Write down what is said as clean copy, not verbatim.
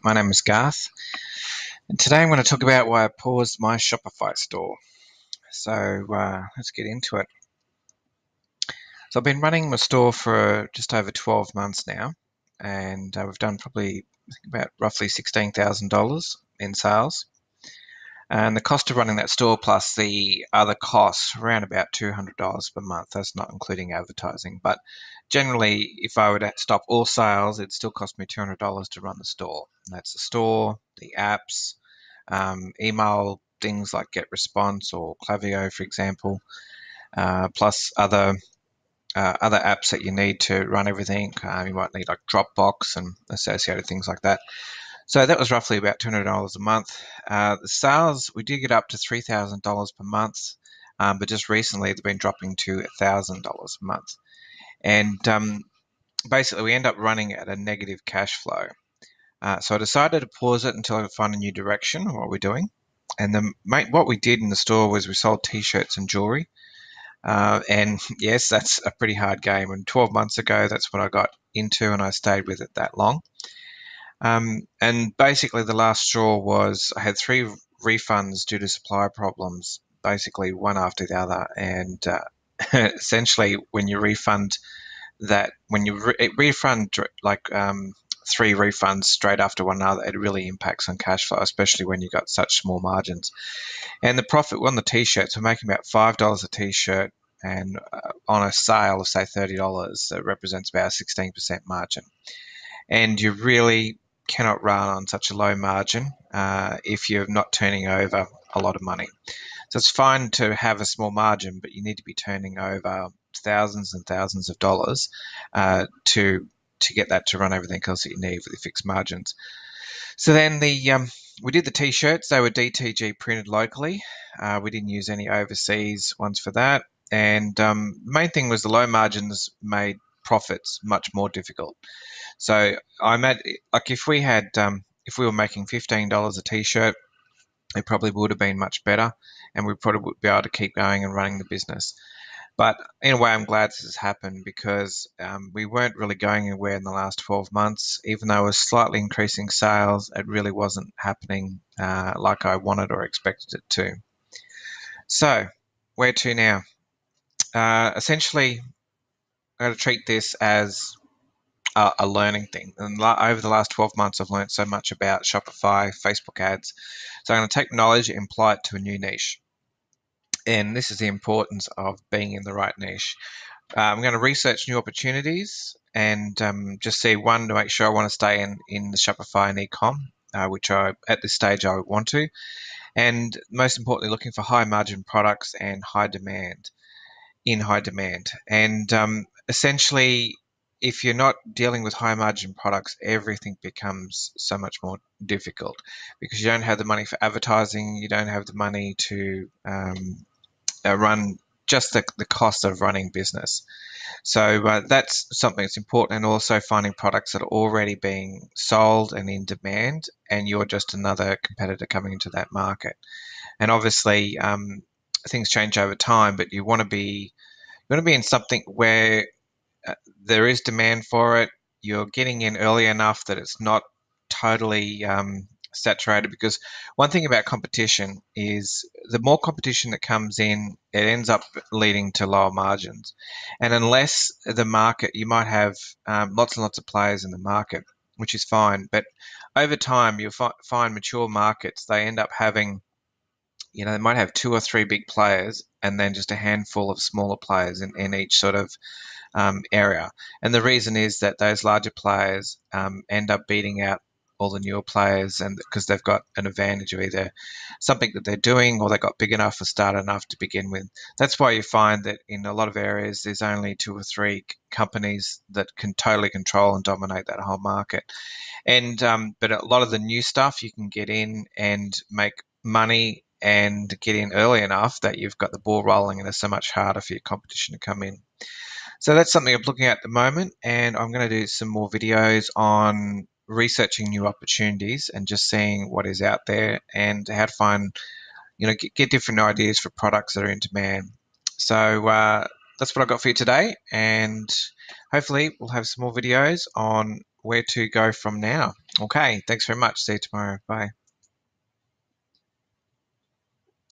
my name is Garth, and today I'm going to talk about why I paused my Shopify store. So let's get into it. So I've been running my store for just over 12 months now, and we've done probably about roughly $16,000 in sales. And the cost of running that store plus the other costs around about $200 per month. That's not including advertising. But generally, if I were to stop all sales, it'd still cost me $200 to run the store. And that's the store, the apps, email things like GetResponse or Klaviyo, for example, plus other apps that you need to run everything. You might need like Dropbox and associated things like that. So that was roughly about $200 a month. The sales, we did get up to $3,000 per month, but just recently they've been dropping to $1,000 a month. And basically we end up running at a negative cash flow. So I decided to pause it until I could find a new direction on what we're doing. And what we did in the store was we sold t-shirts and jewelry. And yes, that's a pretty hard game. And 12 months ago, that's what I got into, and I stayed with it that long. And basically the last straw was I had 3 refunds due to supply problems, basically one after the other. And essentially when you refund that, when you refund like 3 refunds straight after one another, it really impacts on cash flow, especially when you've got such small margins. And the profit on the t-shirts, we're making about $5 a t-shirt, and on a sale of say $30, it represents about a 16% margin. And you really cannot run on such a low margin if you're not turning over a lot of money. So it's fine to have a small margin, but you need to be turning over thousands and thousands of dollars to get that to run everything else that you need with the fixed margins. So then we did the t-shirts. They were DTG printed locally. We didn't use any overseas ones for that. And the main thing was the low margins made profits much more difficult. So I'm at, like, if we were making $15 a t-shirt, it probably would have been much better, and we probably would be able to keep going and running the business. But in a way, I'm glad this has happened because we weren't really going anywhere in the last 12 months. Even though I was slightly increasing sales, it really wasn't happening like I wanted or expected it to. So where to now? Essentially, I'm going to treat this as a learning thing. And over the last 12 months, I've learned so much about Shopify, Facebook ads. So I'm going to take knowledge and apply it to a new niche. And this is the importance of being in the right niche. I'm going to research new opportunities and just see, one, to make sure I want to stay in the Shopify and e-com, which at this stage I want to. And most importantly, looking for high margin products and high demand. And essentially, if you're not dealing with high margin products, everything becomes so much more difficult because you don't have the money for advertising, you don't have the money to run just the cost of running business. So that's something that's important, and also finding products that are already being sold and in demand, and you're just another competitor coming into that market. And obviously, things change over time, but you want to be in something where there is demand for it. You're getting in early enough that it's not totally saturated, because one thing about competition is the more competition that comes in, it ends up leading to lower margins. And unless the market, you might have lots and lots of players in the market, which is fine. But over time, you'll find mature markets, they end up having, they might have 2 or 3 big players and then just a handful of smaller players in each sort of area. And the reason is that those larger players end up beating out all the newer players, and because they've got an advantage of either something that they're doing or they got big enough or started enough to begin with. That's why you find that in a lot of areas there's only 2 or 3 companies that can totally control and dominate that whole market. And but a lot of the new stuff you can get in and make money and get in early enough that you've got the ball rolling, and it's so much harder for your competition to come in. So that's something I'm looking at the moment, and I'm going to do some more videos on researching new opportunities and just seeing what is out there and how to find, get different ideas for products that are in demand. So that's what I've got for you today, and hopefully we'll have some more videos on where to go from now. Okay, thanks very much. See you tomorrow. Bye.